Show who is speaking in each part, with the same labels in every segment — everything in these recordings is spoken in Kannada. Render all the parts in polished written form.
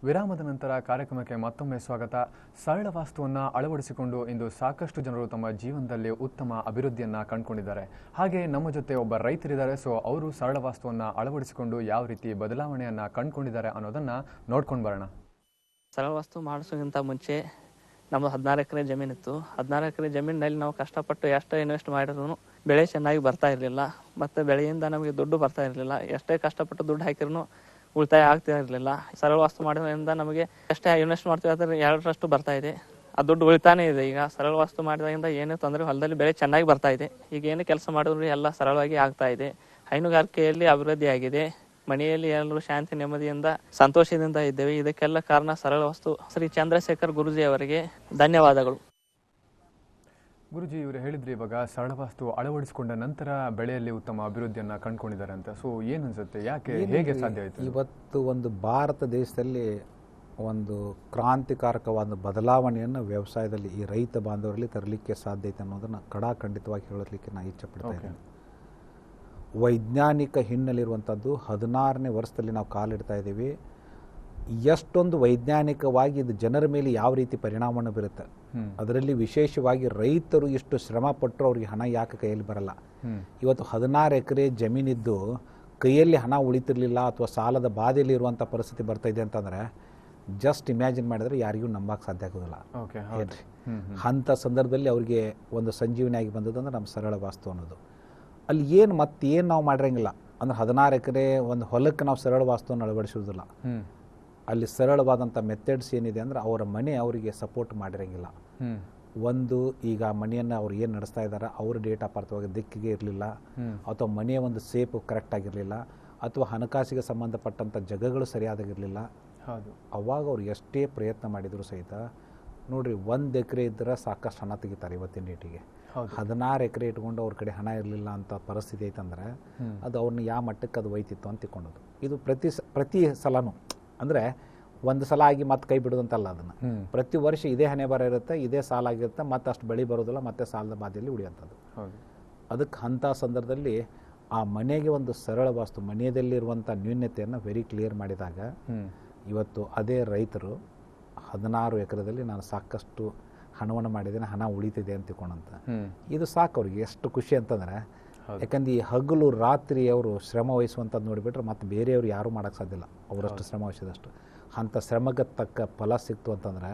Speaker 1: ವಿರಾಮದ ನಂತರ ಕಾರ್ಯಕ್ರಮಕ್ಕೆ ಮತ್ತೊಮ್ಮೆ ಸ್ವಾಗತ. ಸರಳ ವಾಸ್ತುವನ್ನು ಅಳವಡಿಸಿಕೊಂಡು ಇಂದು ಸಾಕಷ್ಟು ಜನರು ತಮ್ಮ ಜೀವನದಲ್ಲಿ ಉತ್ತಮ ಅಭಿವೃದ್ಧಿಯನ್ನು ಕಂಡುಕೊಂಡಿದ್ದಾರೆ. ಹಾಗೆ ನಮ್ಮ ಜೊತೆ ಒಬ್ಬ ರೈತರಿದ್ದಾರೆ. ಸೊ ಅವರು ಸರಳ ವಾಸ್ತುವನ್ನು ಅಳವಡಿಸಿಕೊಂಡು ಯಾವ ರೀತಿ ಬದಲಾವಣೆಯನ್ನು ಕಂಡುಕೊಂಡಿದ್ದಾರೆ ಅನ್ನೋದನ್ನು ನೋಡ್ಕೊಂಡು ಬರೋಣ.
Speaker 2: ಸರಳ ವಾಸ್ತು ಮಾಡಿಸೋಕ್ಕಿಂತ ಮುಂಚೆ ನಮ್ಮದು 16 ಎಕರೆ ಜಮೀನಿತ್ತು. 16 ಎಕರೆ ಜಮೀನಿನಲ್ಲಿ ನಾವು ಕಷ್ಟಪಟ್ಟು ಎಷ್ಟು ಇನ್ವೆಸ್ಟ್ ಮಾಡಿದ್ರು ಬೆಳೆ ಚೆನ್ನಾಗಿ ಬರ್ತಾ ಇರಲಿಲ್ಲ. ಮತ್ತು ಬೆಳೆಯಿಂದ ನಮಗೆ ದುಡ್ಡು ಬರ್ತಾ ಇರಲಿಲ್ಲ. ಎಷ್ಟೇ ಕಷ್ಟಪಟ್ಟು ದುಡ್ಡು ಹಾಕಿರೂ ಉಳಿತಾಯ ಆಗ್ತಾ ಇರಲಿಲ್ಲ. ಸರಳ ವಾಸ್ತು ಮಾಡೋದ್ರಿಂದ ನಮಗೆ ಎಷ್ಟೇ ಇನ್ವೆಸ್ಟ್ ಮಾಡ್ತೀವಿ ಅದರ 2ರಷ್ಟು ಬರ್ತಾ ಇದೆ. ಆ ದುಡ್ಡು ಉಳಿತಾನೇ ಇದೆ. ಈಗ ಸರಳ ವಾಸ್ತು ಮಾಡಿದ್ರಿಂದ ಏನೇ ತೊಂದರೆ, ಹೊಲದಲ್ಲಿ ಬೆಳೆ ಚೆನ್ನಾಗಿ ಬರ್ತಾ ಇದೆ. ಈಗ ಏನೇ ಕೆಲಸ ಮಾಡಿದ್ರು ಎಲ್ಲ ಸರಳವಾಗಿ ಆಗ್ತಾ ಇದೆ. ಹೈನುಗಾರಿಕೆಯಲ್ಲಿ ಅಭಿವೃದ್ಧಿ ಆಗಿದೆ. ಮನೆಯಲ್ಲಿ ಎಲ್ಲರೂ ಶಾಂತಿ ನೆಮ್ಮದಿಯಿಂದ ಸಂತೋಷದಿಂದ ಇದ್ದೇವೆ. ಇದಕ್ಕೆಲ್ಲ ಕಾರಣ ಸರಳ ವಾಸ್ತು. ಶ್ರೀ ಚಂದ್ರಶೇಖರ್ ಗುರುಜಿ ಅವರಿಗೆ ಧನ್ಯವಾದಗಳು.
Speaker 1: ಗುರುಜಿ, ಇವರು ಹೇಳಿದ್ರಿ ಇವಾಗ ಸರಳ ವಾಸ್ತು ಅಳವಡಿಸಿಕೊಂಡ ನಂತರ ಬೆಳೆಯಲ್ಲಿ ಉತ್ತಮ ಅಭಿವೃದ್ಧಿಯನ್ನು ಕಂಡುಕೊಂಡಿದ್ದಾರೆ ಅಂತ. ಸೊ ಏನು ಅನ್ಸುತ್ತೆ, ಯಾಕೆ, ಹೇಗೆ ಸಾಧ್ಯ ಆಯಿತು?
Speaker 3: ಇವತ್ತು ಒಂದು ಭಾರತ ದೇಶದಲ್ಲಿ ಒಂದು ಕ್ರಾಂತಿಕಾರಕವಾದ ಬದಲಾವಣೆಯನ್ನು ವ್ಯವಸಾಯದಲ್ಲಿ ಈ ರೈತ ಬಾಂಧವರಲ್ಲಿ ತರಲಿಕ್ಕೆ ಸಾಧ್ಯ ಐತೆ ಅನ್ನೋದನ್ನು ಖಂಡಿತವಾಗಿ ಹೇಳಲಿಕ್ಕೆ ನಾನು ಇಚ್ಛೆ ಪಡ್ತಾ ಇದ್ದೇನೆ. ವೈಜ್ಞಾನಿಕ ಹಿನ್ನೆಲೆಯಿರುವಂಥದ್ದು 16ನೇ ವರ್ಷದಲ್ಲಿ ನಾವು ಕಾಲಿಡ್ತಾ ಇದ್ದೀವಿ. ಎಷ್ಟೊಂದು ವೈಜ್ಞಾನಿಕವಾಗಿ ಇದು ಜನರ ಮೇಲೆ ಯಾವ ರೀತಿ ಪರಿಣಾಮವನ್ನು ಬೀರುತ್ತೆ, ಅದರಲ್ಲಿ ವಿಶೇಷವಾಗಿ ರೈತರು ಇಷ್ಟು ಶ್ರಮ ಪಟ್ಟರು ಅವ್ರಿಗೆ ಹಣ ಯಾಕೆ ಕೈಯಲ್ಲಿ ಬರಲ್ಲ. ಇವತ್ತು 16 ಎಕರೆ ಜಮೀನಿದ್ದು ಕೈಯಲ್ಲಿ ಹಣ ಉಳಿತಿರ್ಲಿಲ್ಲ ಅಥವಾ ಸಾಲದ ಬಾಧೆಯಲ್ಲಿ ಇರುವಂಥ ಪರಿಸ್ಥಿತಿ ಬರ್ತಾ ಇದೆ ಅಂತಂದರೆ ಜಸ್ಟ್ ಇಮ್ಯಾಜಿನ್ ಮಾಡಿದ್ರೆ ಯಾರಿಗೂ ನಂಬಕ್ಕೆ ಸಾಧ್ಯ ಆಗೋದಿಲ್ಲ. ಏನ್ರಿ, ಅಂಥ ಸಂದರ್ಭದಲ್ಲಿ ಅವ್ರಿಗೆ ಒಂದು ಸಂಜೀವನಿ ಆಗಿ ಬಂದದಂದ್ರೆ ನಮ್ಮ ಸರಳ ವಾಸ್ತು ಅನ್ನೋದು. ಅಲ್ಲಿ ಏನು ಮತ್ತೇನು ನಾವು ಮಾಡಿರಂಗಿಲ್ಲ ಅಂದ್ರೆ 16 ಎಕರೆ ಒಂದು ಹೊಲಕ್ಕೆ ನಾವು ಸರಳ ವಾಸ್ತುವನ್ನು ಅಳವಡಿಸೋದಿಲ್ಲ. ಅಲ್ಲಿ ಸರಳವಾದಂಥ ಮೆಥಡ್ಸ್ ಏನಿದೆ ಅಂದರೆ ಅವರ ಮನೆ ಅವರಿಗೆ ಸಪೋರ್ಟ್ ಮಾಡಿರಂಗಿಲ್ಲ. ಒಂದು, ಈಗ ಮನೆಯನ್ನು ಅವ್ರು ಏನು ನಡೆಸ್ತಾ ಇದ್ದಾರೆ ಅವ್ರ ಡೇಟ್ ಆಫ್ ಬರ್ತವಾಗ ದಿಕ್ಕಿಗೆ ಇರಲಿಲ್ಲ, ಅಥವಾ ಮನೆಯ ಒಂದು ಸೇಪ್ ಕರೆಕ್ಟ್ ಆಗಿರಲಿಲ್ಲ, ಅಥವಾ ಹಣಕಾಸಿಗೆ ಸಂಬಂಧಪಟ್ಟಂಥ ಜಾಗಗಳು ಸರಿಯಾದಾಗಿರಲಿಲ್ಲ. ಅವಾಗ ಅವ್ರು ಎಷ್ಟೇ ಪ್ರಯತ್ನ ಮಾಡಿದರೂ ಸಹಿತ ನೋಡ್ರಿ, 1 ಎಕರೆ ಇದ್ದರೆ ಸಾಕಷ್ಟು ಹಣ ತೆಗಿತಾರೆ ಇವತ್ತಿನ ಡೇಟಿಗೆ. 16 ಎಕರೆ ಇಟ್ಕೊಂಡು ಅವ್ರ ಕಡೆ ಹಣ ಇರಲಿಲ್ಲ ಅಂತ ಪರಿಸ್ಥಿತಿ ಐತಂದ್ರೆ ಅದು ಅವ್ರನ್ನ ಯಾವ ಮಟ್ಟಕ್ಕೆ ಅದು ಒಯ್ತಿತ್ತು ಅಂತ ತಿಳ್ಕೊಳ್ಳೋದು. ಇದು ಪ್ರತಿ ಸಲನೂ ಅಂದರೆ ಒಂದು ಸಲ ಆಗಿ ಮತ್ತೆ ಕೈ ಬಿಡೋದಂತಲ್ಲ. ಅದನ್ನು ಪ್ರತಿ ವರ್ಷ ಇದೇ ಹಣೆ ಬರ ಇರುತ್ತೆ, ಇದೇ ಸಾಲ ಆಗಿರುತ್ತೆ, ಮತ್ತೆ ಅಷ್ಟು ಬೆಳೆ ಬರೋದಿಲ್ಲ, ಮತ್ತೆ ಸಾಲದ ಬಾಧೆಯಲ್ಲಿ ಉಳಿಯುವಂಥದ್ದು. ಅದಕ್ಕೆ ಅಂಥ ಸಂದರ್ಭದಲ್ಲಿ ಆ ಮನೆಗೆ ಒಂದು ಸರಳ ವಾಸ್ತು, ಮನೆಯದಲ್ಲಿರುವಂಥ ನ್ಯೂನ್ಯತೆಯನ್ನು ವೆರಿ ಕ್ಲಿಯರ್ ಮಾಡಿದಾಗ ಇವತ್ತು ಅದೇ ರೈತರು 16 ಎಕರೆದಲ್ಲಿ ನಾನು ಸಾಕಷ್ಟು ಹಣವನ್ನು ಮಾಡಿದ್ದೇನೆ, ಹಣ ಉಳಿತಿದೆ ಅಂತ ತಿಳ್ಕೊಂಡಂತ ಇದು ಸಾಕು ಅವ್ರಿಗೆ. ಎಷ್ಟು ಖುಷಿ ಅಂತಂದರೆ, ಯಾಕಂದ್ರೆ ಈ ಹಗಲು ರಾತ್ರಿ ಅವರು ಶ್ರಮ ವಹಿಸುವಂಥದ್ದು ನೋಡಿಬಿಟ್ರೆ ಮತ್ತೆ ಬೇರೆಯವರು ಯಾರೂ ಮಾಡೋಕ್ಕೆ ಸಾಧ್ಯ ಇಲ್ಲ. ಅವರಷ್ಟು ಶ್ರಮ ವಹಿಸಿದಷ್ಟು ಅಂಥ ಶ್ರಮಕ್ಕೆ ತಕ್ಕ ಫಲ ಸಿಕ್ತು ಅಂತಂದರೆ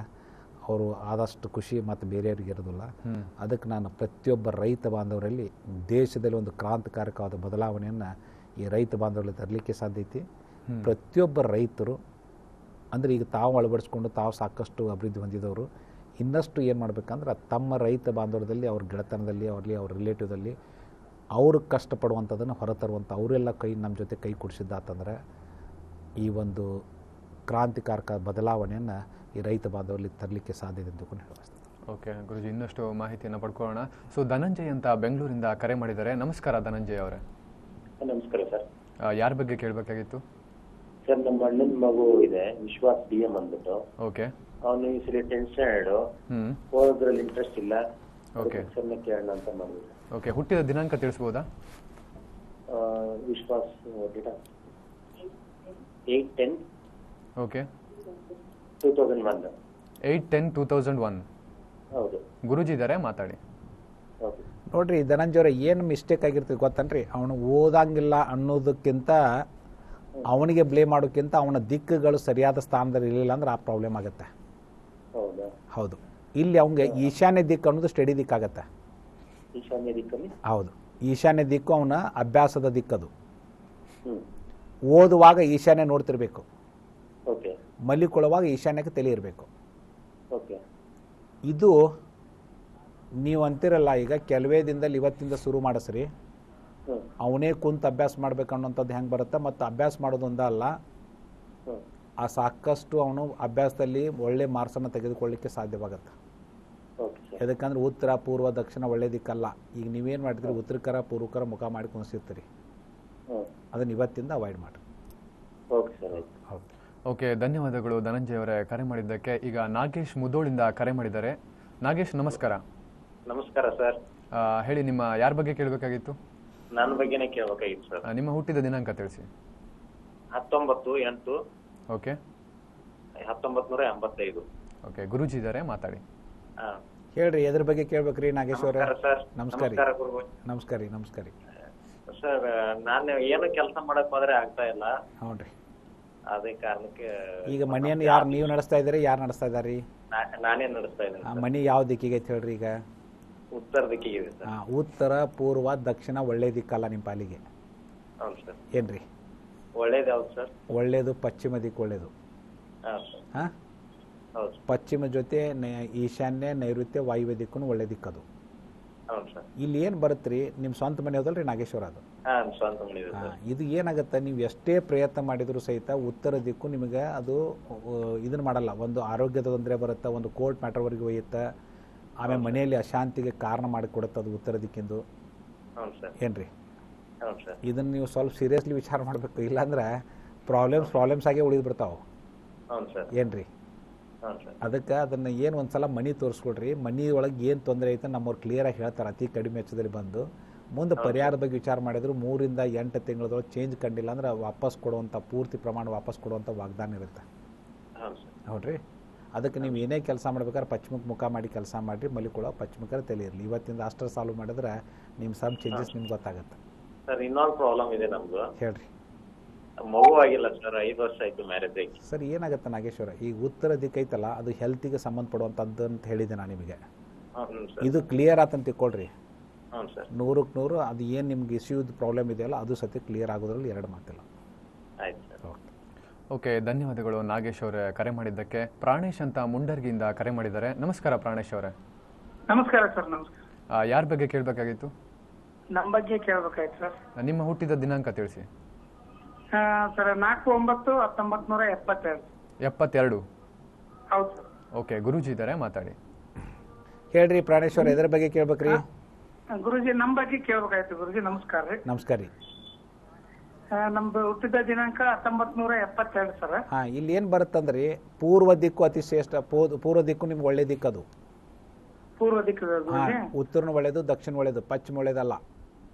Speaker 3: ಅವರು ಆದಷ್ಟು ಖುಷಿ ಮತ್ತು ಬೇರೆಯವ್ರಿಗೆ ಇರೋದಿಲ್ಲ. ಅದಕ್ಕೆ ನಾನು ಪ್ರತಿಯೊಬ್ಬ ರೈತ ಬಾಂಧವರಲ್ಲಿ ದೇಶದಲ್ಲಿ ಒಂದು ಕ್ರಾಂತಿಕಾರಕವಾದ ಬದಲಾವಣೆಯನ್ನು ಈ ರೈತ ಬಾಂಧವರಲ್ಲಿ ತರಲಿಕ್ಕೆ ಸಾಧ್ಯ ಐತಿ. ಪ್ರತಿಯೊಬ್ಬ ರೈತರು ಅಂದರೆ ಈಗ ತಾವು ಅಳವಡಿಸ್ಕೊಂಡು ತಾವು ಸಾಕಷ್ಟು ಅಭಿವೃದ್ಧಿ ಹೊಂದಿದವರು ಇನ್ನಷ್ಟು ಏನು ಮಾಡಬೇಕಂದ್ರೆ ತಮ್ಮ ರೈತ ಬಾಂಧವ್ಯದಲ್ಲಿ ಅವ್ರ ಗೆಳೆತನದಲ್ಲಿ ಅವರಲ್ಲಿ ಅವ್ರ ರಿಲೇಟಿವ್ದಲ್ಲಿ ಅವರು ಕಷ್ಟಪಡುವಂಥದ್ದನ್ನು ಹೊರತರುವಂಥ ಅವರೆಲ್ಲ ನಮ್ಮ ಜೊತೆ ಕೈ ಕೊಡಿಸಿದ್ದಾತಂದರೆ ಈ ಒಂದು ಕ್ರಾಂತಿಕಾರಕ ಬದಲಾವಣೆಯನ್ನು ಈ ರೈತ ಬಾಂಧವರಲ್ಲಿ ತರಲಿಕ್ಕೆ ಸಾಧ್ಯ ಇದೆ ಅಂತ ಹೇಳಬಾರ್ದು.
Speaker 1: ಓಕೆ ಗುರುಜಿ, ಇನ್ನಷ್ಟು ಮಾಹಿತಿಯನ್ನು ಪಡ್ಕೊಳ್ಳೋಣ. ಸೊ ಧನಂಜಯ್ ಅಂತ ಬೆಂಗಳೂರಿಂದ ಕರೆ ಮಾಡಿದ್ದಾರೆ. ನಮಸ್ಕಾರ ಧನಂಜಯ್ ಅವರೇ.
Speaker 4: ನಮಸ್ಕಾರ ಸರ್.
Speaker 1: ಯಾರ ಬಗ್ಗೆ ಕೇಳಬೇಕಾಗಿತ್ತು
Speaker 4: ಸರ್? ನಮ್ಮ ಅಣ್ಣನ ಮಗು ಇದೆ, ವಿಶ್ವಾಸ್ DM ಅಂದ್ಬಿಟ್ಟು.
Speaker 1: ಓಕೆ.
Speaker 4: ಅವನು ಈ ಸರಿ 10th ಸ್ಟ್ಯಾಂಡರ್ಡ್, ಓದೋದ್ರಲ್ಲಿ ಇಂಟ್ರೆಸ್ಟ್ ಇಲ್ಲ.
Speaker 1: ಓಕೆ,
Speaker 4: ಕೇಳೋಣ ಅಂತ ಮಾಡಿದ್ರು.
Speaker 1: ಓಕೆ, ಹುಟ್ಟಿದ ದಿನಾಂಕ ತಿಳಿಸ್ಬೋದಾ?
Speaker 4: ವಿಶ್ವಾಸ್ 8/10.
Speaker 1: ಓಕೆ,
Speaker 4: 2001.
Speaker 1: 8/10/2001.
Speaker 4: ಹೌದು.
Speaker 1: ಗುರುಜಿ ಇದ್ದಾರೆ, ಮಾತಾಡಿ.
Speaker 4: ಓಕೆ.
Speaker 3: ನೋಡ್ರಿ ಧನಂಜಯವ್ರೆ, ಏನು ಮಿಸ್ಟೇಕ್ ಆಗಿರ್ತದೆ ಗೊತ್ತನ್ರಿ, ಅವನು ಓದಂಗಿಲ್ಲ ಅನ್ನೋದಕ್ಕಿಂತ ಅವನಿಗೆ ಬ್ಲೇಮ್ ಮಾಡೋಕ್ಕಿಂತ ಅವನ ದಿಕ್ಕುಗಳು ಸರಿಯಾದ ಸ್ಥಾನದಲ್ಲಿ ಇರಲಿಲ್ಲ ಅಂದ್ರೆ ಆ ಪ್ರಾಬ್ಲಮ್ ಆಗುತ್ತೆ. ಹೌದು, ಇಲ್ಲಿ ಅವನಿಗೆ ಈಶಾನ್ಯ ದಿಕ್ಕು ಅನ್ನೋದು ಸ್ಟಡಿ ದಿಕ್ಕಾಗತ್ತೆ.
Speaker 4: ಈಶಾನ್ಯ ದಿಕ್ಕಲ್ಲಿ?
Speaker 3: ಹೌದು, ಈಶಾನ್ಯ ದಿಕ್ಕು ಅವನ ಅಭ್ಯಾಸದ ದಿಕ್ಕದು. ಓದುವಾಗ ಈಶಾನ್ಯ ನೋಡ್ತಿರ್ಬೇಕು, ಮಲ್ಲಿಕೊಳ್ಳುವಾಗ ಈಶಾನ್ಯಕ್ಕೆ ತಲೆ ಇರಬೇಕು. ಇದು ನೀವು ಅಂತಿರಲ್ಲ, ಈಗ ಕೆಲವೇ ದಿನದಲ್ಲಿ ಇವತ್ತಿಂದ ಶುರು ಮಾಡಿಸ್ರಿ, ಅವನೇ ಕುಂತು ಅಭ್ಯಾಸ ಮಾಡ್ಬೇಕು ಅನ್ನೋಂಥದ್ದು ಹೆಂಗೆ ಬರುತ್ತೆ. ಮತ್ತು ಅಭ್ಯಾಸ ಮಾಡೋದೊಂದ ಅಲ್ಲ, ಆ ಸಾಕಷ್ಟು ಅವನು ಅಭ್ಯಾಸದಲ್ಲಿ ಒಳ್ಳೆ ಮಾರ್ಕ್ಸನ್ನು ತೆಗೆದುಕೊಳ್ಳಿಕ್ಕೆ ಸಾಧ್ಯವಾಗುತ್ತೆ. ಯಾಕಂದ್ರೆ ಉತ್ತರ ಪೂರ್ವ ದಕ್ಷಿಣ ಒಳ್ಳೆ ದಿಕ್ಕಲ್ಲ. ಈಗ ನೀವೇನು ಮಾಡಿದ್ರಿ, ಉತ್ತರಕರ ಪೂರ್ವಕರ ಮುಖ ಮಾಡಿ ಕುಣಿಸಿರ್ತೀರಿ, ಅದನ್ನು ಇವತ್ತಿಂದ ಅವಾಯ್ಡ್ ಮಾಡಿ.
Speaker 1: ಓಕೆ, ಧನ್ಯವಾದಗಳು ಧನಂಜಯ್ ಅವರೇ ಕರೆ ಮಾಡಿದ್ದಕ್ಕೆ. ಈಗ ನಾಗೇಶ್ ಮುದೋಳಿಂದ ಕರೆ ಮಾಡಿದ್ದಾರೆ. ನಾಗೇಶ್ ನಮಸ್ಕಾರ.
Speaker 4: ನಮಸ್ಕಾರ ಸರ್.
Speaker 1: ಹೇಳಿ, ನಿಮ್ಮ ಯಾರ ಬಗ್ಗೆ ಕೇಳಬೇಕಾಗಿತ್ತು?
Speaker 4: ನನ್ನ ಬಗ್ಗೆನೇ ಕೇಳಬೇಕಾಗಿತ್ತು ಸರ್.
Speaker 1: ನಿಮ್ಮ ಹುಟ್ಟಿದ ದಿನಾಂಕ ತಿಳಿಸಿ.
Speaker 4: 19/8.
Speaker 1: ಓಕೆ.
Speaker 4: 1985.
Speaker 1: ಓಕೆ, ಗುರೂಜಿ ಇದ್ದಾರೆ, ಮಾತಾಡಿ.
Speaker 4: ಹಾ.
Speaker 3: ಹೇಳ್ರಿ, ಎದ್ರ ಬಗ್ಗೆ ಕೇಳ್ಬೇಕ್ರಿ ನಾಗೇಶ್ವರ?
Speaker 4: ನಮಸ್ಕಾರ ಸರ್.
Speaker 3: ನಮಸ್ಕಾರ
Speaker 4: ನಮಸ್ಕಾರ ಗುರುಗಳು.
Speaker 3: ನಮಸ್ಕಾರ ರೀ. ನಮಸ್ಕಾರ ರೀ.
Speaker 4: ಸರ್, ನಾನು ಏನು ಕೆಲಸ ಮಾಡಕ್ ಹೋದ್ರೆ ಆಗ್ತಾ ಇಲ್ಲ.
Speaker 3: ಹೌದ್ರಿ.
Speaker 4: ಅದೇ ಕಾರಣಕ್ಕೆ
Speaker 3: ಈಗ ಮನೆಯನ್ನು ಯಾರು ನೀವು ನಡೆಸ್ತಾ ಇದ್ದೀರಿ, ಯಾರು ನಡೆಸ್ತಾ ಇದ್ದಾರಿ?
Speaker 4: ನಾನೇ ನಡೆಸ್ತಾ ಇದ್ದೀನಿ
Speaker 3: ಆ
Speaker 4: ಸರ್.
Speaker 3: ಮನೆ ಯಾವ ದಿಕ್ಕಿಗೆ ಐತೆ ಹೇಳ್ರಿ ಈಗ?
Speaker 4: ಉತ್ತರ ದಿಕ್ಕಿಗೆ ಇದೆ ಸರ್.
Speaker 3: ಉತ್ತರ, ಪೂರ್ವ, ದಕ್ಷಿಣ ಒಳ್ಳೆ ದಿಕ್ಕಲ್ಲ ನಿಮ್ಮ ಪಾಲಿಗೆ.
Speaker 4: ಹೌದು ಸರ್.
Speaker 3: ಏನ್ರಿ
Speaker 4: ಒಳ್ಳೇದು ಯಾವ್ದು ಸರ್?
Speaker 3: ಒಳ್ಳೇದು? ಪಶ್ಚಿಮ ದಿಕ್ಕು ಒಳ್ಳೇದು.
Speaker 4: ಹಾ ಸರ್.
Speaker 3: ಹಾ,
Speaker 4: ಹೌದು ಸರ್.
Speaker 3: ಪಶ್ಚಿಮ ಜೊತೆ ಈಶಾನ್ಯ, ನೈಋತ್ಯ, ವಾಯುವ್ಯ ದಿಕ್ಕೂ ಒಳ್ಳೆ ದಿಕ್ಕದು.
Speaker 4: ಹೌದು ಸರ್.
Speaker 3: ಇಲ್ಲಿ ಏನು ಬರುತ್ತೆ ನಿಮ್ಮ ಸ್ವಂತ ಮನೆ ಹೋದಲ್ರಿ ನಾಗೇಶ್ವರ? ಅದು
Speaker 4: ಹಾ, ಸ್ವಂತ ಮನೆ ಇದೆ ಸರ್.
Speaker 3: ಇದು ಏನಾಗುತ್ತೆ, ನೀವು ಎಷ್ಟೇ ಪ್ರಯತ್ನ ಮಾಡಿದರೂ ಸಹಿತ ಉತ್ತರ ದಿಕ್ಕು ನಿಮಗೆ ಅದು ಇದನ್ನು ಮಾಡಲ್ಲ. ಒಂದು ಆರೋಗ್ಯದ ತೊಂದರೆ ಬರುತ್ತೆ, ಒಂದು ಕೋರ್ಟ್ ಮ್ಯಾಟರ್ವರೆಗೆ ಒಯ್ಯುತ್ತೆ, ಆಮೇಲೆ ಮನೆಯಲ್ಲಿ ಅಶಾಂತಿಗೆ ಕಾರಣ ಮಾಡಿಕೊಡುತ್ತೆ ಅದು ಉತ್ತರ ದಿಕ್ಕಿಂದು.
Speaker 4: ಹೌದು ಸರ್.
Speaker 3: ಏನ್ರಿ?
Speaker 4: ಹೌದು ಸರ್.
Speaker 3: ಇದನ್ನು ನೀವು ಸ್ವಲ್ಪ ಸೀರಿಯಸ್ಲಿ ವಿಚಾರ ಮಾಡಬೇಕು, ಇಲ್ಲಾಂದ್ರೆ ಪ್ರಾಬ್ಲಮ್ಸ್ ಆಗೇ ಉಳಿದು ಬಿಡ್ತಾವೆ.
Speaker 4: ಹೌದು ಸರ್.
Speaker 3: ಏನ್ರಿ?
Speaker 4: ಹೌದು ಸರ್.
Speaker 3: ಅದಕ್ಕೆ ಅದನ್ನು ಏನು ಒಂದು ಸಲ ಮನೆ ತೋರಿಸ್ಕೊಡ್ರಿ. ಮನೆ ಒಳಗೆ ಏನು ತೊಂದರೆ ಐತೆ ನಮ್ಮವ್ರು ಕ್ಲಿಯರಾಗಿ ಹೇಳ್ತಾರೆ, ಅತಿ ಕಡಿಮೆ ವೆಚ್ಚದಲ್ಲಿ ಬಂದು. ಮುಂದೆ ಪರಿಹಾರದ ಬಗ್ಗೆ ವಿಚಾರ ಮಾಡಿದ್ರು 3 ರಿಂದ 8 ತಿಂಗಳದೊಳಗೆ ಚೇಂಜ್ ಕಂಡಿಲ್ಲ ಅಂದ್ರೆ ವಾಪಸ್ ಕೊಡುವಂಥ, ಪೂರ್ತಿ ಪ್ರಮಾಣ ವಾಪಸ್ ಕೊಡುವಂಥ ವಾಗ್ದಾನ ಇರುತ್ತೆ.
Speaker 4: ಹೌದು ಸರ್.
Speaker 3: ನೋಡ್ರಿ, ಅದಕ್ಕೆ ನೀವು ಏನೇ ಕೆಲಸ ಮಾಡ್ಬೇಕಾದ್ರೆ ಪಶ್ಚಿಮಕ್ಕೆ ಮುಖ ಮಾಡಿ ಕೆಲಸ ಮಾಡಿರಿ, ಮಲಿಕೊಳ್ಳೋ ಪಶ್ಚಿಮಕ್ಕೆ ತಲೆ ಇರಲಿ. ಇವತ್ತಿಂದ ಅಷ್ಟರ ಸಾಲ್ವ್ ಮಾಡಿದ್ರೆ ನಿಮ್ಮ ಸಮ್ ಚೇಂಜಸ್ ನಿಮ್ಗೆ ಗೊತ್ತಾಗುತ್ತೆ.
Speaker 4: ಸರ್, ಇನ್ನೊಂದು ಪ್ರಾಬ್ಲಮ್ ಇದೆ ನಮ್ದು.
Speaker 3: ಹೇಳ್ರಿ.
Speaker 4: ಮಗು ಆಗಿಲ್ಲ ಸರ್, 5 ವರ್ಷ ಆಯ್ತು ಮ್ಯಾರೇಜ್ ಆಗಿ.
Speaker 3: ಸರ್, ಏನಾಗುತ್ತೆ ನಾಗೇಶ್ವರ, ಈಗ ಉತ್ತರ ದಿಕ್ಕೈತಲ್ಲ ಅದು ಹೆಲ್ತಿಗೆ ಸಂಬಂಧಪಡುವಂಥದ್ದು ಅಂತ ಹೇಳಿದೆ ನಾನು ನಿಮಗೆ.
Speaker 4: ಹ್ಞೂ ಸರ್.
Speaker 3: ಇದು ಕ್ಲಿಯರ್ ಆತಂತ ತಿಳ್ಕೊಳ್ರಿ.
Speaker 4: ಹ್ಞೂ ಸರ್.
Speaker 3: 100ಕ್ಕೆ 100 ಅದು ಏನು ನಿಮ್ಗೆ ಇಶ್ಯೂದು ಪ್ರಾಬ್ಲಮ್ ಇದೆಯಲ್ಲ ಅದು ಸತಿ ಕ್ಲಿಯರ್ ಆಗೋದ್ರಲ್ಲಿ 2 ಮಾತಿಲ್ಲ.
Speaker 4: ಆಯ್ತು ಸರ್.
Speaker 3: ಓಕೆ.
Speaker 1: ಓಕೆ, ಧನ್ಯವಾದಗಳು ನಾಗೇಶ್ ಅವರೇ ಕರೆ ಮಾಡಿದ್ದಕ್ಕೆ. ಪ್ರಾಣೇಶ್ ಅಂತ ಮುಂಡರ್ಗಿಯಿಂದ ಕರೆ ಮಾಡಿದ್ದಾರೆ. ನಮಸ್ಕಾರ ಪ್ರಾಣೇಶ್ ಅವರೇ.
Speaker 5: ನಮಸ್ಕಾರ ಸರ್. ನಮಸ್ಕಾರ.
Speaker 1: ಯಾರ ಬಗ್ಗೆ ಕೇಳಬೇಕಾಗಿತ್ತು?
Speaker 5: ನಮ್ಮ ಬಗ್ಗೆ ಕೇಳಬೇಕಾಯ್ತು ಸರ್.
Speaker 1: ನಿಮ್ಮ ಹುಟ್ಟಿದ ದಿನಾಂಕ ತಿಳಿಸಿ.
Speaker 5: ಸರ್, 4/9/1972.
Speaker 1: 72?
Speaker 5: ಹೌದು ಸರ್.
Speaker 1: ಓಕೆ, ಗುರೂಜಿ ಇದ್ದಾರೆ, ಮಾತಾಡಿ.
Speaker 3: ಹೇಳ್ರಿ ಪ್ರಾಣೇಶ್ವರ, ಎದ್ರ ಬಗ್ಗೆ ಕೇಳ್ಬೇಕ್ರಿ?
Speaker 5: ಗುರುಜಿ, ನಮ್ಮ ಬಗ್ಗೆ ಕೇಳಬೇಕಾಯ್ತು ಗುರುಜಿ. ನಮಸ್ಕಾರ ರೀ.
Speaker 3: ನಮಸ್ಕಾರ ರೀ.
Speaker 5: ನಮ್ದು ಹುಟ್ಟಿದ ದಿನಾಂಕ 1972 ಸರ್.
Speaker 3: ಹಾಂ, ಇಲ್ಲಿ ಏನು ಬರುತ್ತಂದ್ರಿ, ಪೂರ್ವ ದಿಕ್ಕು ಅತಿ ಶ್ರೇಷ್ಠ. ಪೂರ್ವ ದಿಕ್ಕು ನಿಮ್ಗೆ ಒಳ್ಳೆ ದಿಕ್ಕು ಅದು.
Speaker 5: ಪೂರ್ವ ದಿಕ್ಕು ಗುರುಜಿ.
Speaker 3: ಉತ್ತರನು ಒಳ್ಳೇದು, ದಕ್ಷಿಣ ಒಳ್ಳೇದು, ಪಶ್ಚಿಮ ಒಳ್ಳೇದಲ್ಲ.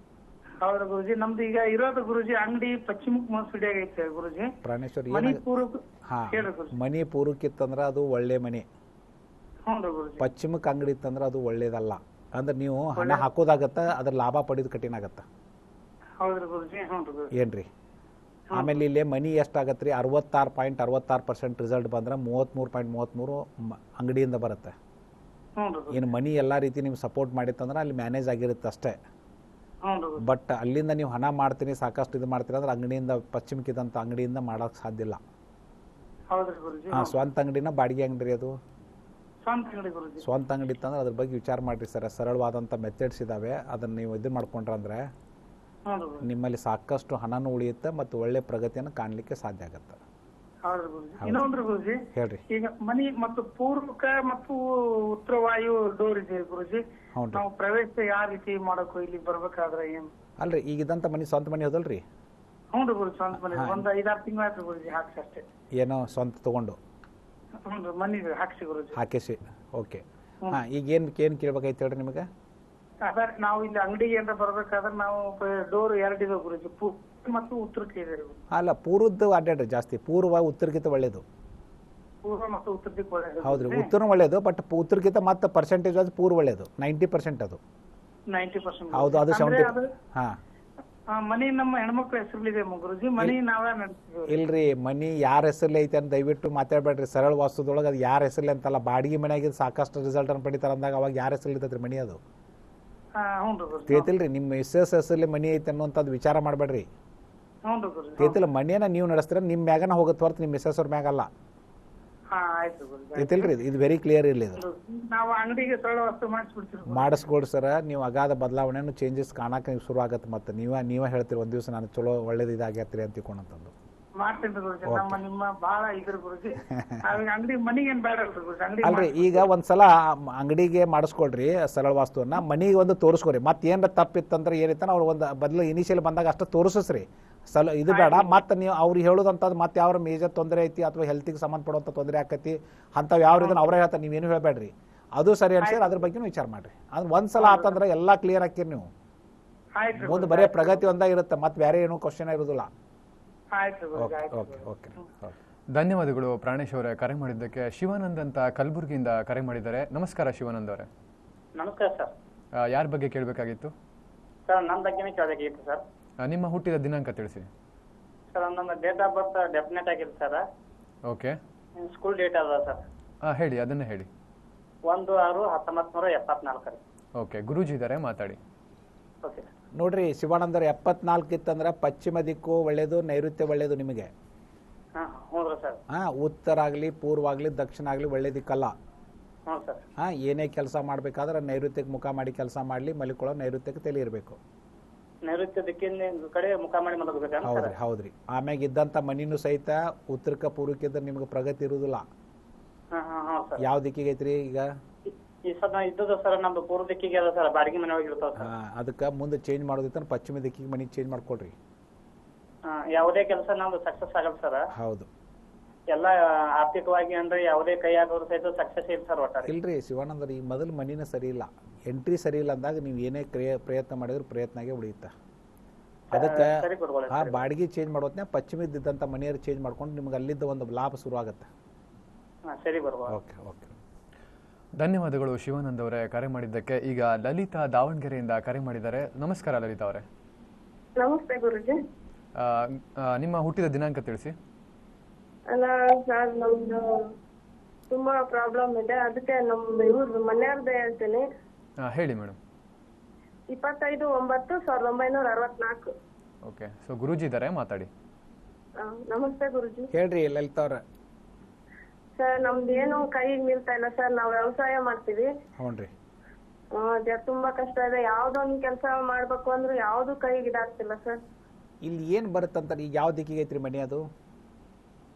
Speaker 5: ಹೌದು ಗುರುಜಿ. ನಮ್ದು ಈಗ ಇರೋದು ಗುರುಜಿ ಅಂಗಡಿ ಪಶ್ಚಿಮಕ್ಕೆ ಮುನ್ಸಿಡಿಯಾಗ ಐತೆ ಗುರುಜಿ.
Speaker 3: ಪ್ರಾಣೇಶ್ವರ,
Speaker 5: ಮನಿ
Speaker 3: ಏನು?
Speaker 5: ಪೂರ್ವಕ್ಕೆ.
Speaker 3: ಹಾಂ,
Speaker 5: ಹೇಳಿ ಗುರುಜಿ.
Speaker 3: ಮನಿ ಪೂರ್ವಕ್ಕಿತ್ತಂದ್ರೆ ಅದು ಒಳ್ಳೆ ಮನೆ.
Speaker 5: ಹ್ಞೂ ಗುರುಜಿ.
Speaker 3: ಪಶ್ಚಿಮಕ್ಕೆ ಅಂಗಡಿ ಇತ್ತಂದ್ರೆ ಅದು ಒಳ್ಳೇದಲ್ಲ. ಅಂದ್ರೆ ನೀವು ಹಣ ಹಾಕೋದಾಗತ್ತ, ಅದ್ರ ಲಾಭ ಪಡೆಯೋದು ಕಠಿಣ ಆಗತ್ತ.
Speaker 5: ಹೌದ್ರಿ ಗುರುಜಿ. ಹ್ಞೂ ಗುರುಜಿ.
Speaker 3: ಏನ್ರಿ? ಆಮೇಲೆ ಇಲ್ಲೇ ಮನಿ ಎಷ್ಟಾಗತ್ತೆ ರೀ, 66.66% ರಿಸಲ್ಟ್ ಬಂದ್ರೆ 33.33 ಅಂಗಡಿಯಿಂದ ಬರುತ್ತೆ.
Speaker 5: ಹ್ಞೂ ಗುರುಜಿ.
Speaker 3: ಇನ್ನು ಮನಿ ಎಲ್ಲ ರೀತಿ ನಿಮ್ಗೆ ಸಪೋರ್ಟ್ ಮಾಡಿತ್ತಂದ್ರೆ ಅಲ್ಲಿ ಮ್ಯಾನೇಜ್ ಆಗಿರುತ್ತೆ ಅಷ್ಟೇ.
Speaker 5: ಹ್ಞೂ ಗುರುಜಿ.
Speaker 3: ಬಟ್ ಅಲ್ಲಿಂದ ನೀವು ಹಣ ಮಾಡ್ತೀನಿ, ಸಾಕಷ್ಟು ಇದು ಮಾಡ್ತೀರಿ ಅಂದ್ರೆ ಅಂಗಡಿಯಿಂದ, ಪಶ್ಚಿಮಕ್ಕಿದ್ದಂಥ ಅಂಗಡಿಯಿಂದ ಮಾಡೋಕೆ ಸಾಧ್ಯ ಇಲ್ಲ.
Speaker 5: ಹೌದ್ರಿ ಗುರುಜಿ.
Speaker 3: ಹಾಂ, ಸ್ವಂತ ಅಂಗಡಿನ ಬಾಡಿಗೆ ಅಂಗಡಿ ಅದು?
Speaker 5: ಸ್ವಂತ ಅಂಗಡಿ ಗುರುಜಿ.
Speaker 3: ಸ್ವಂತ ಅಂಗಡಿ ಇತ್ತಂದ್ರೆ ಅದ್ರ ಬಗ್ಗೆ ವಿಚಾರ ಮಾಡಿರಿ ಸರ್. ಸರಳವಾದಂಥ ಮೆಥಡ್ಸ್ ಇದ್ದಾವೆ, ಅದನ್ನು ನೀವು ಇದು ಮಾಡ್ಕೊಂಡ್ರಂದ್ರೆ ನಿಮ್ಮಲ್ಲಿ ಸಾಕಷ್ಟು ಹಣನೂ ಉಳಿಯುತ್ತೆ ಮತ್ತು ಒಳ್ಳೆ ಪ್ರಗತಿಯನ್ನು ಕಾಣಲಿಕ್ಕೆ ಸಾಧ್ಯ ಆಗುತ್ತೆ.
Speaker 5: ಹೌದ್ರಿ ಗುರುಜಿ. ಇನ್ನೊಂದ್ರಿ ಗುರುಜಿ,
Speaker 3: ಹೇಳ್ರಿ.
Speaker 5: ಈಗ ಮನಿ ಮತ್ತು ಪೂರ್ವಕ ಮತ್ತು ಉತ್ತರ ವಾಯು ಡೋರ್ ಇದೆ ಗುರುಜಿ. ನಾವು ಪ್ರವೇಶ ಯಾವ ರೀತಿ ಮಾಡಬೇಕು ಇಲ್ಲಿ ಬರ್ಬೇಕಾದ್ರೆ ಏನು?
Speaker 3: ಅಲ್ರಿ, ಈಗ ಇದ್ದಂಥ ಮನೆ ಸ್ವಂತ ಮನೆ ಹೋದಲ್ರಿ?
Speaker 5: ಹ್ಞೂ ಗುರುಜಿ, ಸ್ವಂತ ಮನೆ. ಒಂದು 5-6 ತಿಂಗಳು ಆಯ್ತು ಗುರುಜಿ ಹಾಕ್ಸಿ ಅಷ್ಟೇ.
Speaker 3: ಏನೋ ಸ್ವಂತ ತಗೊಂಡು?
Speaker 5: ಹ್ಞೂ, ಮನಿ ಹಾಕ್ಸಿ ಗುರುಜಿ.
Speaker 3: ಹಾಕಿಸಿ. ಓಕೆ. ಹಾಂ, ಈಗ ಏನು ಕೇಳ್ಬೇಕಾಯ್ತು ಹೇಳ್ರಿ ನಿಮಗೆ?
Speaker 5: ಅದ ನಾವು ಇಲ್ಲಿ ಅಂಗಡಿಗೆ ಏನಾರ ಬರ್ಬೇಕಾದ್ರೆ ನಾವು ಡೋರ್ 2 ಇದೆ ಗುರುಜಿ, ಪೂರ್ವ ಮತ್ತು ಉತ್ತರಕ್ಕೆ ಇದೆ.
Speaker 3: ಅಲ್ಲ, ಪೂರ್ವದ್ದು ಅಡ್ಡಾಡ್ರಿ ಜಾಸ್ತಿ. ಪೂರ್ವ ಉತ್ತರಕ್ಕಿಂತ ಒಳ್ಳೇದು.
Speaker 5: ಪೂರ್ವ ಮತ್ತು ಉತ್ತರ ದಿಕ್ಕು ಒಳ್ಳೇದು.
Speaker 3: ಹೌದ್ರಿ, ಉತ್ತರನೂ ಒಳ್ಳೇದು, ಬಟ್ ಉತ್ತರಕ್ಕಿಂತ ಮತ್ತೆ ಪರ್ಸೆಂಟೇಜ್ ಅದು ಪೂರ್ವ ಒಳ್ಳೇದು. 90% ಅದು.
Speaker 5: 90%.
Speaker 3: ಹೌದು, ಅದು 70. ಹಾಂ,
Speaker 5: ಮನಿ ನಮ್ಮ ಹೆಣ್ಮಕ್ಳ ಹೆಸರಲ್ಲಿದೆ ಗುರುಜಿ. ಮನಿ ನಾವೇ ನಡೆಸ್ತೀವಿ.
Speaker 3: ಇಲ್ರಿ, ಮನಿ ಯಾರ ಹೆಸರಲ್ಲಿ ಐತೆ ಅಂತ ದಯವಿಟ್ಟು ಮಾತಾಡ್ಬೇಡ್ರಿ. ಸರಳ ವಾಸ್ತುದೊಳಗೆ ಅದು ಯಾರ ಹೆಸರಲ್ಲಿ ಅಂತಲ್ಲ, ಬಾಡಿಗೆ ಮನೆಯಾಗಿದ್ದು ಸಾಕಷ್ಟು ರಿಸಲ್ಟ್ ಅನ್ನು ಪಡಿತಾರೆ ಅಂದಾಗ ಅವಾಗ ಯಾರ ಹೆಸರಲ್ಲಿ ಇರ್ತೈತ್ರಿ ಮನಿ? ಅದು ತಿಳಿತಿಲ್ರಿ. ನಿಮ್ಮ ಮಿಸ್ಸಸ್ ಹೆಸರಲ್ಲಿ ಮನಿ ಐತೆ ಅನ್ನೋಂಥದ್ದು ವಿಚಾರ ಮಾಡಬೇಡ್ರಿ. ತಿಳಿತಿಲ್ಲ, ಮನಿಯನ್ನ ನೀವು ನಡೆಸ್ತೀರ, ನಿಮ್ಮ ಮ್ಯಾಗನ ಹೋಗುತ್ತೆ ಹೊರತು ನಿಮ್ಮ ಮಿಸ್ಸಸ್ ಅವ್ರ ಮ್ಯಾಗಲ್ಲ. ತಿಳಿತಿಲ್ರಿ? ಇದು ವೆರಿ ಕ್ಲಿಯರ್ ಇರಲಿ. ಇದು
Speaker 5: ನಾವು ಅಂಗಡಿಗೆ ಸರಳ ವಸ್ತು
Speaker 3: ಮಾಡಿಸ್ಕೊಡ್ರಿ ಸರ್. ನೀವು ಅಗಾಧ ಬದಲಾವಣೆಯನ್ನು ಚೇಂಜಸ್ ಕಾಣಕ್ಕೆ ನೀವು ಶುರು ಆಗತ್ತೆ. ಮತ್ತೆ ನೀವೇ ಹೇಳ್ತೀರಿ ಒಂದು ದಿವಸ ನಾನು ಚಲೋ ಒಳ್ಳೇದು ಇದಾಗ್ಯಾತ್ರಿ ಅಂತ ತಿಳ್ಕೊಂಡಂತಂದು. ಅಲ್ರಿ, ಈಗ ಒಂದ್ಸಲ ಅಂಗಡಿಗೆ ಮಾಡಿಸ್ಕೊಳ್ರಿ ಸರಳ ವಾಸ್ತುವನ್ನ, ಮನಿಗೆ ಒಂದು ತೋರಿಸ್ಕೊರಿ. ಮತ್ತೆ ಏನಾರ ತಪ್ಪಿತ್ತಂದ್ರೆ ಏನಿತ್ತ ಅವ್ರು ಒಂದು ಬದಲು ಇನಿಷಿಯಲ್ ಬಂದಾಗ ಅಷ್ಟು ತೋರಿಸ್ರಿ. ಇದು ಬೇಡ ಮತ್ತೆ ನೀವು ಅವ್ರಿಗೆ ಹೇಳೋದಂಥದ್ದು ಮತ್ತೆ ಯಾವ ಮೇಜರ್ ತೊಂದರೆ ಐತಿ ಅಥವಾ ಹೆಲ್ತಿಗೆ ಸಂಬಂಧಪಡುವಂಥ ತೊಂದರೆ ಆಕತಿ ಅಂಥವು ಯಾವ ರೀತಿ ಅವರೇ ಹೇಳ್ತಾರೆ, ನೀವೇನು ಹೇಳಬೇಡ್ರಿ. ಅದು ಸರಿ ಅನ್ಸಿದ್ರೆ ಅದ್ರ ಬಗ್ಗೆ ವಿಚಾರ ಮಾಡ್ರಿ. ಅದು ಒಂದ್ಸಲ ಆತಂದ್ರೆ ಎಲ್ಲ ಕ್ಲಿಯರ್ ಹಾಕಿರಿ ನೀವು. ಮುಂದೆ ಬರೀ ಪ್ರಗತಿ ಒಂದಾಗಿರುತ್ತೆ, ಮತ್ತೆ ಬೇರೆ ಏನೂ ಕ್ವಶನ್ ಇರೋದಿಲ್ಲ.
Speaker 1: ಧನ್ಯವಾದಗಳು ಪ್ರಾಣೇಶ್ ಅವರೇ ಕರೆ ಮಾಡಿದ್ದಕ್ಕೆ. ಶಿವಾನಂದ್ ಅಂತ ಕಲಬುರಗಿಯಿಂದ ಕರೆ ಮಾಡಿದ್ದಾರೆ. ನಮಸ್ಕಾರ ಶಿವಾನಂದ್ ಅವರೇ.
Speaker 6: ನಮಸ್ಕಾರ ಸರ್.
Speaker 1: ಯಾರ ಬಗ್ಗೆ ಕೇಳಬೇಕಾಗಿತ್ತು?
Speaker 6: ಸರ್ ನನ್ನ ಬಗ್ಗೆನೇ ಕೇಳಬೇಕಿತ್ತು ಸರ್.
Speaker 1: ನಿಮ್ಮ ಹುಟ್ಟಿದ ದಿನಾಂಕ ತಿಳಿಸಿ.
Speaker 6: ಸರ್ ನನ್ನ ಡೇಟ್ ಆಫ್ ಬರ್ತ್ ಡೆಫಿನೆಟ್ ಆಗಿದೆ ಸರ್.
Speaker 1: ಓಕೆ.
Speaker 6: ಸ್ಕೂಲ್ ಡೇಟ್ ಅದ ಸರ್.
Speaker 1: ಹೇಳಿ, ಅದನ್ನೇ ಹೇಳಿ.
Speaker 6: 1/6/1974.
Speaker 1: ಓಕೆ, ಗುರೂಜಿ ಇದ್ದಾರೆ, ಮಾತಾಡಿ.
Speaker 6: ಓಕೆ
Speaker 3: ನೋಡ್ರಿ ಶಿವಾನಂದರ 74 ಇತ್ತಂದ್ರೆ ಪಶ್ಚಿಮ ದಿಕ್ಕು ಒಳ್ಳೇದು, ನೈಋತ್ಯ ಒಳ್ಳೇದು ನಿಮಗೆ.
Speaker 6: ಹ್ಞೂ ಸರ್.
Speaker 3: ಉತ್ತರ ಆಗಲಿ, ಪೂರ್ವ ಆಗಲಿ, ದಕ್ಷಿಣ ಆಗಲಿ ಒಳ್ಳೆ ದಿಕ್ಕಲ್ಲ.
Speaker 6: ಹ್ಞೂ ಸರ್.
Speaker 3: ಏನೇ ಕೆಲಸ ಮಾಡ್ಬೇಕಾದ್ರೆ ನೈಋತ್ಯಕ್ಕೆ ಮುಖ ಮಾಡಿ ಕೆಲಸ ಮಾಡಲಿ, ಮಲಿಕೊಳ್ಳೋ ನೈಋತ್ಯಕ್ಕೆ ತಲೆ ಇರಬೇಕು.
Speaker 6: ನೈಋತ್ಯ ದಿಕ್ಕಿನ ಕಡೆ ಮುಖ ಮಾಡಿ ಮಲಗಬೇಕಂತ
Speaker 3: ಹೌದ್ರಿ ಹೌದ್ರಿ. ಆಮ್ಯಾಗ ಇದ್ದಂಥ ಮನಿನೂ ಸಹಿತ ಉತ್ತರಕ್ಕೆ ಪೂರ್ವಕ್ಕಿದ್ರೆ ನಿಮ್ಗೆ ಪ್ರಗತಿ ಇರುವುದಿಲ್ಲ. ಯಾವ ದಿಕ್ಕಿಗೆ ಐತ್ರಿ ಈಗ?
Speaker 6: ಈ ಸದ ಇದ್ದದ ಸರ್ ನಮ್ದು ಪೂರ್ವ ದಿಕ್ಕಿಗೆ ಅದ ಸರ್, ಬಾಡಿಗೆ ಮನೆ ಒಳಗೆ ಇರ್ತಾವ ಸರ್.
Speaker 3: ಅದಕ್ಕೆ ಮುಂದೆ ಚೇಂಜ್ ಮಾಡೋದಿತ್ತ ಪಶ್ಚಿಮ ದಿಕ್ಕಿಗೆ ಮನಿ ಚೇಂಜ್ ಮಾಡ್ಕೊಡ್ರಿ.
Speaker 6: ಯಾವುದೇ ಕೆಲಸ ನಮ್ದು ಸಕ್ಸಸ್ ಆಗಲ್ಲ ಸರ್.
Speaker 3: ಹೌದು.
Speaker 6: ಎಲ್ಲ ಆರ್ಥಿಕವಾಗಿ ಅಂದ್ರೆ ಯಾವುದೇ ಕೈ ಆಗೋರು ಸಹಿತ ಸಕ್ಸಸ್ ಇಲ್ಲ ಸರ್ ಒಟ್ಟಾರೆ.
Speaker 3: ಇಲ್ರಿ ಶಿವಾನಂದ್ರ, ಈ ಮೊದಲು ಮನಿನ ಸರಿ ಇಲ್ಲ, ಎಂಟ್ರಿ ಸರಿ ಇಲ್ಲ ಅಂದಾಗ ನೀವು ಏನೇ ಪ್ರಯತ್ನ ಮಾಡಿದ್ರು ಪ್ರಯತ್ನಾಗೆ ಉಳಿಯುತ್ತೆ. ಅದಕ್ಕೆ ಆ ಬಾಡಿಗೆ ಚೇಂಜ್ ಮಾಡೋತ್ನ ಪಶ್ಚಿಮದಿದ್ದಂಥ ಮನೆಯವ್ರು ಚೇಂಜ್ ಮಾಡ್ಕೊಂಡು ನಿಮ್ಗೆ ಅಲ್ಲಿದ್ದ ಒಂದು ಲಾಭ ಶುರು ಆಗುತ್ತೆ.
Speaker 6: ಸರಿ ಬರ್ಬೋದು.
Speaker 3: Okay okay.
Speaker 1: ಧನ್ಯವಾದಗಳು ಶಿವಾನಂದ್ ಅವರೇ ಕರೆ ಮಾಡಿದ್ದಕ್ಕೆ. ಈಗ ಲಲಿತಾ ದಾವಣಗೆರೆಯಿಂದ ಕರೆ ಮಾಡಿದ್ದಾರೆ. ನಮಸ್ಕಾರ ಲಲಿತಾ ಅವರೇ.
Speaker 7: ನಮಸ್ತೆ ಗುರುಜಿ.
Speaker 1: ನಿಮ್ಮ ಹುಟ್ಟಿದ ದಿನಾಂಕ ತಿಳಿಸಿ.
Speaker 7: ಅಲ್ಲ ಸರ್, ನಮ್ದು ತುಂಬಾ ಪ್ರಾಬ್ಲಮ್ ಇದೆ, ಅದಕ್ಕೆ ನಮ್ದು ಇವ್ರದ್ದು ಮನೆಯವ್ರದ್ದು ಹೇಳ್ತೀನಿ.
Speaker 1: ಹೇಳಿ ಮೇಡಮ್.
Speaker 7: 25/9/1964.
Speaker 1: ಓಕೆ, ಸೊ ಗುರೂಜಿ ಇದ್ದಾರೆ, ಮಾತಾಡಿ.
Speaker 7: ನಮಸ್ತೆ ಗುರುಜಿ.
Speaker 3: ಹೇಳ್ರಿ ಲಲಿತಾ ಅವ್ರ.
Speaker 7: ಸರ್ ನಮ್ದು ಏನು ಕೈಗೆ ನಿಲ್ತಾ ಇಲ್ಲ ಸರ್, ನಾವು ವ್ಯವಸಾಯ ಮಾಡ್ತೀವಿ.
Speaker 3: ಹ್ಞೂನ್ರಿ.
Speaker 7: ತುಂಬಾ ಕಷ್ಟ ಇದೆ, ಯಾವ್ದೊಂದು ಕೆಲಸ ಮಾಡ್ಬೇಕು ಅಂದ್ರೆ ಯಾವ್ದು ಕೈಗೆ ಇದಾಗ್ತಿಲ್ಲ ಸರ್.
Speaker 3: ಇಲ್ಲಿ ಏನ್ ಬರುತ್ತಂತ, ಈಗ ಯಾವ ದಿಕ್ಕಿಗೆ ಐತ್ರಿ ಮನೆ? ಅದು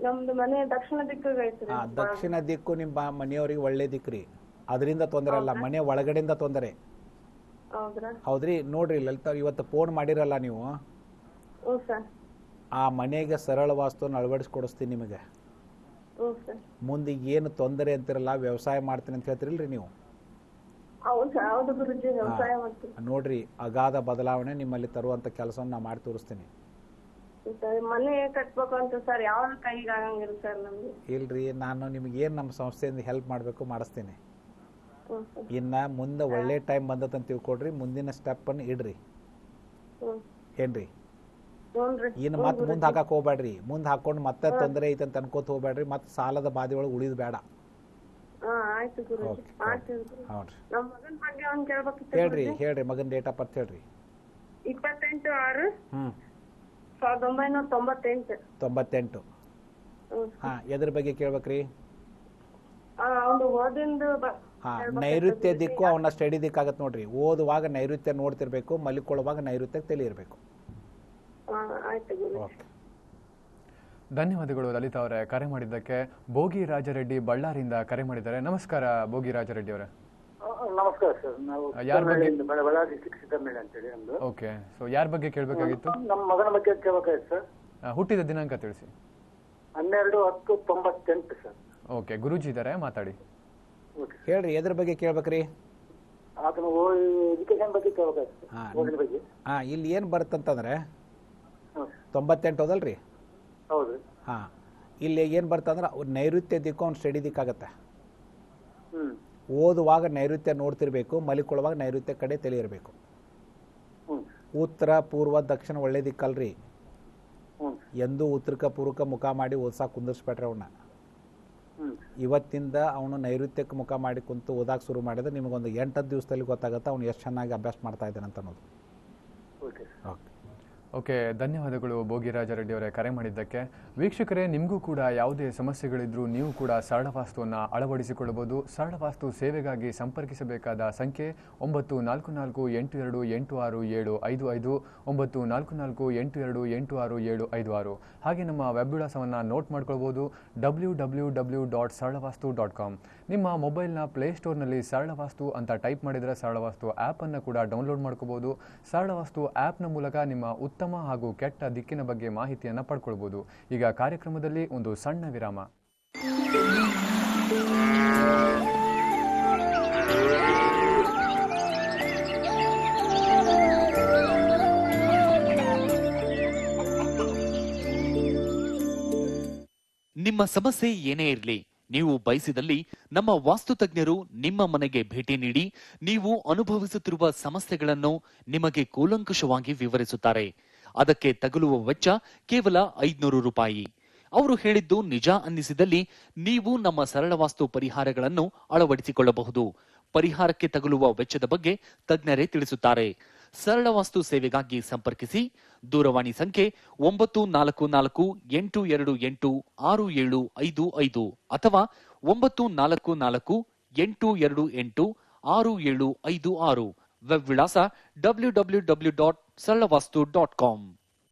Speaker 7: ನಮ್ದು ಮನೆ ದಕ್ಷಿಣ ದಿಕ್ಕಿಗೆ ಐತ್ರಿ.
Speaker 3: ದಕ್ಷಿಣ ದಿಕ್ಕು ನಿಮ್ಮ ಮನೆಯವ್ರಿಗೆ ಒಳ್ಳೆ ದಿಕ್ಕ್ರಿ, ಅದರಿಂದ ತೊಂದರೆ ಅಲ್ಲ, ಮನೆ ಒಳಗಡೆಯಿಂದ ತೊಂದರೆ. ಹೌದ್ರಿ. ನೋಡ್ರಿ ಲಲಿತಾ, ಇವತ್ತು ಫೋನ್ ಮಾಡಿರಲ್ಲ ನೀವು, ಆ ಮನೆಗೆ ಸರಳ ವಾಸ್ತುವನ್ನು ಅಳವಡಿಸ್ಕೊಡಿಸ್ತೀನಿ ನಿಮಗೆ. ಮುಂದೆ ಏನು ತೊಂದರೆ ಅಂತಿರಲ್ಲ, ವ್ಯವಸಾಯ ಮಾಡ್ತೀನಿ ಅಂತ ಹೇಳ್ತಿರಲ್ರಿ ನೀವು. ನೋಡ್ರಿ, ಅಗಾಧ ಬದಲಾವಣೆ ನಿಮ್ಮಲ್ಲಿ ತರುವಂತ ಕೆಲಸವನ್ನು ನಾ ಮಾಡಿ ತೋರಿಸ್ತೀನಿ.
Speaker 7: ಮನೆ ಕಟ್ಬೇಕು ಅಂತ ಸರ್, ಯಾವ ಕೈಗೆ ಆಗಂಗಿಲ್ಲ ಸರ್ ನಮ್ಗೆ.
Speaker 3: ಇಲ್ರಿ, ನಾನು ನಿಮ್ಗೆ ಏನ್ ನಮ್ಮ ಸಂಸ್ಥೆಯಿಂದ ಹೆಲ್ಪ್ ಮಾಡ್ಬೇಕು ಮಾಡಿಸ್ತೀನಿ. ಇನ್ನ ಮುಂದೆ ಒಳ್ಳೆ ಟೈಮ್ ಬಂದದಂತ ತಿಳ್ಕೊಡ್ರಿ, ಮುಂದಿನ ಸ್ಟೆಪ್ ಅನ್ನು ಇಡ್ರಿ. ಏನ್ರಿ? ಇನ್ನು ಮತ್ತೆ ಮುಂದೆ ಹಾಕಕ್ ಹೋಗ್ಬೇಡ್ರಿ. ಮುಂದೆ ಹಾಕೊಂಡು ಮತ್ತೆ ತೊಂದರೆ ಐತೆ ಅಂತ ಅನ್ಕೋತ ಹೋಗ್ಬೇಡ್ರಿ, ಮತ್ತೆ ಸಾಲದ ಬಾಧೆ ಒಳಗೆ ಉಳಿದ್ ಬೇಡ. ಹೇಳ್ರಿ ಹೇಳ್ರಿ, ಮಗನ್ ಡೇಟ್ ಆಫ್ ಬರ್ತ್ ಹೇಳ್ರಿ.
Speaker 7: 28/6/1998.
Speaker 3: ಎದ್ರ ಬಗ್ಗೆ ಕೇಳ್ಬೇಕ್ರಿ? ನೈಋತ್ಯ ದಿಕ್ಕು ಅವನ ಸ್ಟಡಿ ದಿಕ್ಕಾಗತ್ತೆ ನೋಡ್ರಿ. ಓದುವಾಗ ನೈಋತ್ಯ ನೋಡ್ತಿರ್ಬೇಕು, ಮಲಿಕೊಳ್ಳುವಾಗ ನೈಋತ್ಯಕ್ಕೆ ತಲೆ ಇರಬೇಕು.
Speaker 1: ಧನ್ಯವಾದಗಳು ಲಲಿತಾ ಅವರೇ ಕರೆ ಮಾಡಿದ್ದಕ್ಕೆ. ಭೋಗಿ ರಾಜರೆಡ್ಡಿ ಬಳ್ಳಾರಿಯಿಂದ ಕರೆ ಮಾಡಿದ್ದಾರೆ. ನಮಸ್ಕಾರ ಭೋಗಿ ರಾಜರೆಡ್ಡಿ ಅವರೇ.
Speaker 8: ನಮಸ್ಕಾರ ಸರ್. ನಾವು ಬಳ್ಳಾರಿ ಡಿಸ್ಟ್ರಿಕ್ಟ್ ಸಿದ್ದಮೇಳ ಅಂತೇಳಿ ನಮ್ದು.
Speaker 1: ಓಕೆ, ಸೊ ಯಾರ ಬಗ್ಗೆ ಕೇಳಬೇಕಾಗಿತ್ತು?
Speaker 8: ನಮ್ಮ ಮಗನ ಬಗ್ಗೆ ಕೇಳಬೇಕಾಗಿತ್ತು ಸರ್.
Speaker 1: ಹುಟ್ಟಿದ ದಿನಾಂಕ ತಿಳಿಸಿ.
Speaker 8: 12/10/98 ಸರ್.
Speaker 1: ಓಕೆ, ಗುರೂಜಿ ಇದ್ದಾರೆ, ಮಾತಾಡಿ.
Speaker 3: ಹೇಳ್ರಿ, ಎದ್ರ ಬಗ್ಗೆ ಕೇಳ್ಬೇಕ್ರಿ?
Speaker 8: ಅದನ್ನ ಎಜುಕೇಶನ್ ಬಗ್ಗೆ ಕೇಳಬೇಕಾಗಿತ್ತು, ಓದಿನ ಬಗ್ಗೆ.
Speaker 3: ಇಲ್ಲಿ ಏನ್ ಬರುತ್ತಂತಂದ್ರೆ 98 ಹೋದಲ್ರಿ?
Speaker 8: ಹೌದು.
Speaker 3: ಇಲ್ಲಿ ಏನ್ ಬರ್ತಂದ್ರೆ ನೈಋತ್ಯ ದಿಕ್ಕು ಅವ್ನ ಸ್ಟಡಿ ದಿಕ್ಕಾಗತ್ತೆ. ಓದುವಾಗ ನೈಋತ್ಯ ನೋಡ್ತಿರ್ಬೇಕು, ಮಲಿಕೊಳ್ಳುವಾಗ ನೈಋತ್ಯ ಕಡೆ ತಲೆ ಇರಬೇಕು. ಉತ್ತರ ಪೂರ್ವ ದಕ್ಷಿಣ ಒಳ್ಳೆ ದಿಕ್ಕಲ್ರಿ. ಎಂದೂ ಉತ್ತರಕ ಪೂರ್ವಕ ಮುಖ ಮಾಡಿ ಓದ್ಸಾಕ್ ಕುಂದಿರ್ಸ್ಬೇಡ್ರಿ ಅವನ್ನ. ಇವತ್ತಿಂದ ಅವನು ನೈಋತ್ಯಕ್ಕೆ ಮುಖ ಮಾಡಿ ಕುಂತು ಓದಾಕ್ ಶುರು ಮಾಡಿದ್ರೆ ನಿಮಗೊಂದು 8 ದಿವಸದಲ್ಲಿ ಗೊತ್ತಾಗುತ್ತೆ ಅವ್ನು ಎಷ್ಟು ಚೆನ್ನಾಗಿ ಅಭ್ಯಾಸ ಮಾಡ್ತಾ ಇದ್ದಾನೆ ಅಂತ ಅನ್ನೋದು.
Speaker 1: ಓಕೆ, ಧನ್ಯವಾದಗಳು ಭೋಗಿರಾಜರೆಡ್ಡಿ ಅವರೇ ಕರೆ ಮಾಡಿದ್ದಕ್ಕೆ. ವೀಕ್ಷಕರೇ, ನಿಮಗೂ ಕೂಡ ಯಾವುದೇ ಸಮಸ್ಯೆಗಳಿದ್ರೂ ನೀವು ಕೂಡ ಸರಳವಾಸ್ತುವನ್ನು ಅಳವಡಿಸಿಕೊಳ್ಳಬಹುದು. ಸರಳವಾಸ್ತು ಸೇವೆಗಾಗಿ ಸಂಪರ್ಕಿಸಬೇಕಾದ ಸಂಖ್ಯೆ 9448286755, 9448286756. ಹಾಗೆ ನಮ್ಮ ವೆಬ್ ವಿಳಾಸವನ್ನು ನೋಟ್ ಮಾಡ್ಕೊಳ್ಬೋದು, www.saralavastu.com. ನಿಮ್ಮ ಮೊಬೈಲ್ನ ಪ್ಲೇಸ್ಟೋರ್ನಲ್ಲಿ ಸರಳವಾಸ್ತು ಅಂತ ಟೈಪ್ ಮಾಡಿದರೆ ಸರಳವಾಸ್ತು ಆ್ಯಪನ್ನು ಕೂಡ ಡೌನ್ಲೋಡ್ ಮಾಡ್ಕೋಬೋದು. ಸರಳವಾಸ್ತು ಆ್ಯಪ್ನ ಮೂಲಕ ನಿಮ್ಮ ಉತ್ತಮ ಹಾಗೂ ಕೆಟ್ಟ ದಿಕ್ಕಿನ ಬಗ್ಗೆ ಮಾಹಿತಿಯನ್ನು ಪಡ್ಕೊಳ್ಬೋದು. ಈಗ ಕಾರ್ಯಕ್ರಮದಲ್ಲಿ ಒಂದು ಸಣ್ಣ ವಿರಾಮ.
Speaker 9: ನಿಮ್ಮ ಸಮಸ್ಯೆ ಏನೇ ಇರಲಿ, ನೀವು ಬಯಸಿದಲ್ಲಿ ನಮ್ಮ ವಾಸ್ತು ತಜ್ಞರು ನಿಮ್ಮ ಮನೆಗೆ ಭೇಟಿ ನೀಡಿ ನೀವು ಅನುಭವಿಸುತ್ತಿರುವ ಸಮಸ್ಯೆಗಳನ್ನು ನಿಮಗೆ ಕೂಲಂಕುಷವಾಗಿ ವಿವರಿಸುತ್ತಾರೆ. ಅದಕ್ಕೆ ತಗುಲುವ ವೆಚ್ಚ ಕೇವಲ 500 ರೂಪಾಯಿ. ಅವರು ಹೇಳಿದ್ದು ನಿಜ ಅನ್ನಿಸಿದಲ್ಲಿ ನೀವು ನಮ್ಮ ಸರಳ ವಾಸ್ತು ಪರಿಹಾರಗಳನ್ನು ಅಳವಡಿಸಿಕೊಳ್ಳಬಹುದು. ಪರಿಹಾರಕ್ಕೆ ತಗುಲುವ ವೆಚ್ಚದ ಬಗ್ಗೆ ತಜ್ಞರೇ ತಿಳಿಸುತ್ತಾರೆ. ಸರಳ ವಾಸ್ತು ಸೇವೆಗಾಗಿ ಸಂಪರ್ಕಿಸಿ. ದೂರವಾಣಿ ಸಂಖ್ಯೆ 9448286755 ಅಥವಾ 9448286756. ವೆಬ್ ವಿಳಾಸ www.saralavastu.com.